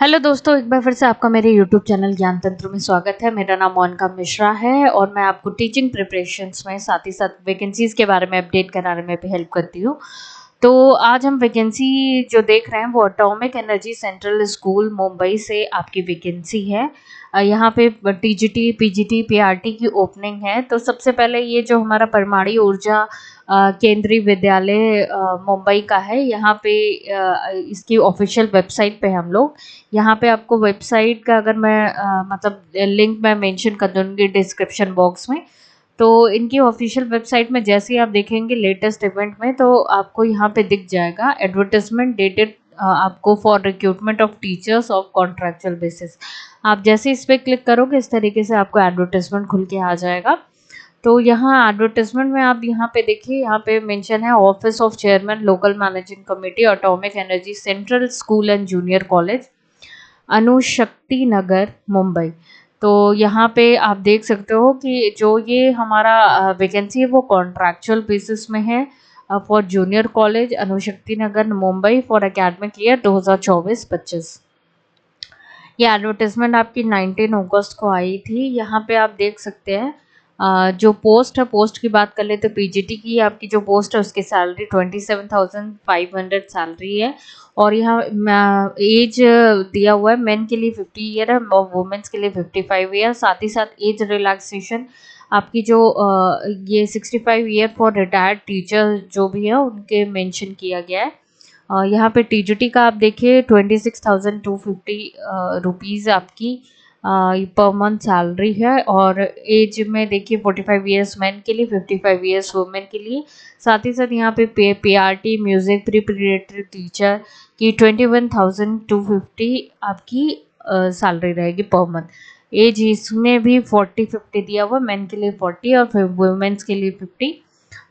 Hello दोस्तों, एक बार फिर से आपका मेरे यूट्यूब चैनल ज्ञान तंत्र में स्वागत है। मेरा नाम मोनिका मिश्रा है और मैं आपको टीचिंग प्रिपरेशंस में साथ ही साथ वैकेंसीज़ के बारे में अपडेट कराने में भी हेल्प करती हूँ। तो आज हम वैकेंसी जो देख रहे हैं वो atomic energy central school Mumbai से आपकी वैकेंसी है। यहाँ पे टीजीटी, पीजीटी, पीआरटी की ओपनिंग है। तो सबसे पहले ये जो हमारा परमाणु ऊर्जा केंद्रीय विद्यालय मुंबई का है, यहाँ पे इसकी ऑफिशियल वेबसाइट पे हम लोग, यहाँ पे आपको वेबसाइट का अगर मैं मतलब लिंक मैं मेंशन कर दूँगी डिस्क्रिप्शन बॉक्स में। तो इनकी ऑफिशियल वेबसाइट में जैसे ही आप देखेंगे लेटेस्ट इवेंट में, तो आपको यहाँ पे दिख जाएगा एडवर्टाइजमेंट डेटेड आपको for recruitment of teachers of contractual basis. आप जैसे इस पर क्लिक करोगे इस तरीके से आपको एडवर्टाइजमेंट खुल के आ जाएगा। तो यहाँ एडवर्टाइजमेंट में आप यहाँ पे देखिए, यहाँ पे मेंशन है office of chairman local managing committee atomic energy central school and junior college, Anushakti Nagar, Mumbai. तो यहाँ पे आप देख सकते हो कि जो ये हमारा वैकेंसी है वो कॉन्ट्रैक्चुअल बेसिस में है for junior college Anushakti Nagar Mumbai for academic year 2024-25। ये एडवर्टाइजमेंट आपकी 19 अगस्त को आई थी। यहाँ पे आप देख सकते हैं जो पोस्ट है, पोस्ट की बात कर ले तो पीजीटी की आपकी जो पोस्ट है उसकी सैलरी 27,500 सैलरी है। और यहाँ एज दिया हुआ है, मेन के लिए 50 ईयर है और वुमेन्स के लिए 55 ईयर। साथ ही साथ एज रिलैक्सेशन आपकी जो ये 65 ईयर फॉर रिटायर्ड टीचर जो भी है उनके मेंशन किया गया है। यहाँ पे टीजीटी का आप देखिए 26,250 रुपीज़ आपकी पर मंथ सैलरी है। और एज में देखिए 45 ईयर्स मैन के लिए, 55 ईयर्स वुमेन के लिए। साथ ही साथ यहाँ पे पीआरटी म्यूज़िक प्रिपरेटरी टीचर की 21,250 आपकी सैलरी रहेगी पर मंथ। एज इसमें भी 40-50 दिया हुआ, मैन के लिए 40 और फिर वुमेन्स के लिए 50।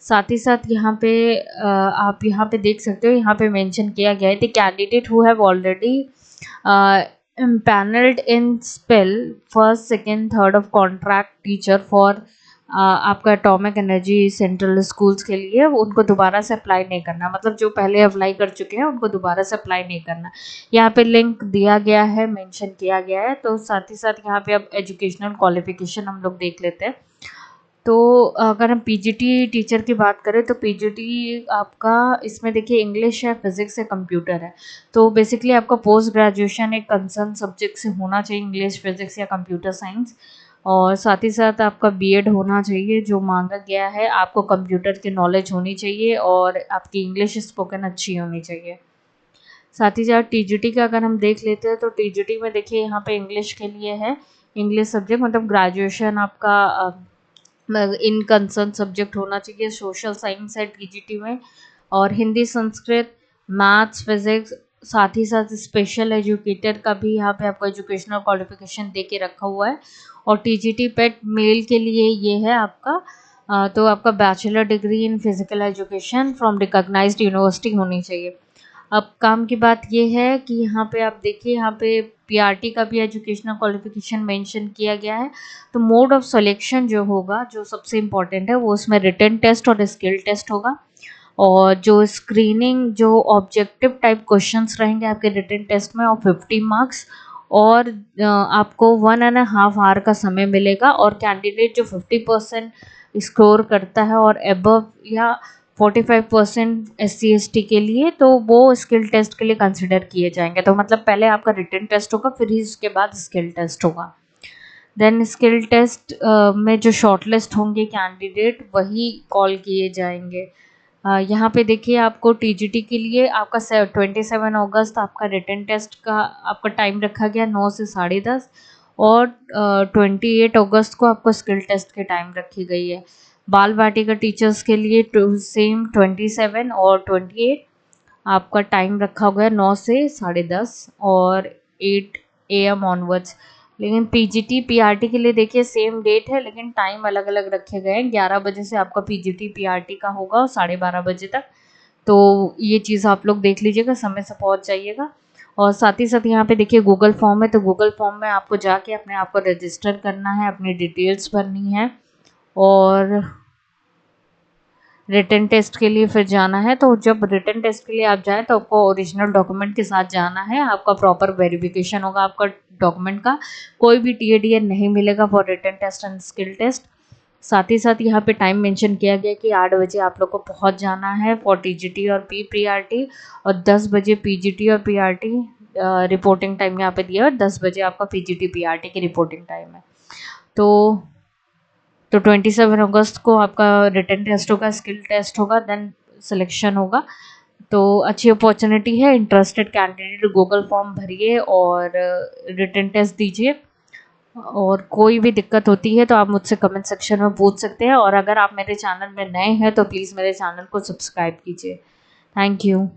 साथ ही साथ यहाँ पे आप यहाँ पे देख सकते हो, यहाँ पे मेंशन किया गया है the candidate who have already empaneled in spell first second third of contract teacher for आपका एटॉमिक एनर्जी सेंट्रल स्कूल्स के लिए, उनको दोबारा से अप्लाई नहीं करना। मतलब जो पहले अप्लाई कर चुके हैं उनको दोबारा से अप्लाई नहीं करना। यहाँ पे लिंक दिया गया है, मेंशन किया गया है। तो साथ ही साथ यहाँ पे अब एजुकेशनल क्वालिफिकेशन हम लोग देख लेते हैं। तो अगर हम पीजीटी टीचर की बात करें तो पीजीटी आपका इसमें देखिए इंग्लिश है, फिजिक्स है, कंप्यूटर है। तो बेसिकली आपका पोस्ट ग्रेजुएशन एक कंसर्न सब्जेक्ट से होना चाहिए, इंग्लिश, फिजिक्स या कंप्यूटर साइंस। और साथ ही साथ आपका बीएड होना चाहिए जो मांगा गया है। आपको कंप्यूटर की नॉलेज होनी चाहिए और आपकी इंग्लिश स्पोकन अच्छी होनी चाहिए। साथ ही साथ टीजीटी का अगर हम देख लेते हैं तो टीजीटी में देखिए यहाँ पे इंग्लिश के लिए है, इंग्लिश सब्जेक्ट मतलब ग्रेजुएशन आपका इन कंसर्न सब्जेक्ट होना चाहिए। सोशल साइंस है टीजीटी में, और हिंदी, संस्कृत, मैथ्स, फिजिक्स। साथ ही साथ स्पेशल एजुकेटर का भी यहाँ पे आपको एजुकेशनल क्वालिफिकेशन दे के रखा हुआ है। और टीजीटी पेट मेल के लिए ये है आपका तो आपका bachelor degree in physical education from recognised university होनी चाहिए। अब काम की बात ये है कि यहाँ पे आप देखिए, यहाँ पे पीआरटी का भी एजुकेशनल क्वालिफिकेशन मेंशन किया गया है। तो मोड ऑफ सिलेक्शन जो होगा, जो सबसे इम्पॉर्टेंट है, वो उसमें रिटन टेस्ट और स्किल टेस्ट होगा। और जो स्क्रीनिंग, जो ऑब्जेक्टिव टाइप क्वेश्चंस रहेंगे आपके रिटन टेस्ट में, और 50 मार्क्स। और आपको 1.5 आवर का समय मिलेगा। और कैंडिडेट जो 50% स्कोर करता है और एबव या 45% SC/ST के लिए, तो वो स्किल टेस्ट के लिए कंसिडर किए जाएंगे। तो मतलब पहले आपका रिटन टेस्ट होगा, फिर ही उसके बाद स्किल टेस्ट होगा। देन स्किल टेस्ट में जो शॉर्टलिस्ट होंगे कैंडिडेट वही कॉल किए जाएंगे। यहाँ पे देखिए आपको टीजीटी के लिए आपका 27 अगस्त आपका रिटन टेस्ट का आपका टाइम रखा गया 9 से 10:30। और 28 अगस्त को आपको स्किल टेस्ट के टाइम रखी गई है। बाल वाटिका टीचर्स के लिए सेम 27 और 28 आपका टाइम रखा हुआ है 9 से 10:30 और 8 AM ऑनवर्ड्स। लेकिन पीजीटी पीआरटी के लिए देखिए सेम डेट है, लेकिन टाइम अलग अलग रखे गए हैं। 11 बजे से आपका पीजीटी पीआरटी का होगा और 12:30 बजे तक। तो ये चीज़ आप लोग देख लीजिएगा, समय से पहुंच जाइएगा। और साथ ही साथ यहाँ पे देखिए गूगल फॉर्म है, तो गूगल फॉर्म में आपको जाके अपने आप को रजिस्टर करना है, अपनी डिटेल्स भरनी है। और रिटन टेस्ट के लिए फिर जाना है, तो जब रिटन टेस्ट के लिए आप जाएँ तो आपको ओरिजिनल डॉक्यूमेंट के साथ जाना है, आपका प्रॉपर वेरिफिकेशन होगा आपका डॉक्यूमेंट का। कोई भी टीएडीए नहीं मिलेगा for written test and skill test. साथ ही साथ यहाँ पे टाइम मेंशन किया गया कि 8 बजे आप लोग को पहुँच जाना है फॉर टीजीटी और पीआरटी, और 10 बजे पीजीटी और पीआरटी रिपोर्टिंग टाइम यहाँ पे दिया है, और 10 बजे आपका पीजीटी पीआरटी की रिपोर्टिंग टाइम है। तो 27 अगस्त को आपका रिटन टेस्ट होगा, स्किल टेस्ट होगा, देन सिलेक्शन होगा। तो अच्छी अपॉर्चुनिटी है, इंटरेस्टेड कैंडिडेट गूगल फॉर्म भरिए और रिटन टेस्ट दीजिए। और कोई भी दिक्कत होती है तो आप मुझसे कमेंट सेक्शन में पूछ सकते हैं, और अगर आप मेरे चैनल में नए हैं तो प्लीज़ मेरे चैनल को सब्सक्राइब कीजिए। Thank you.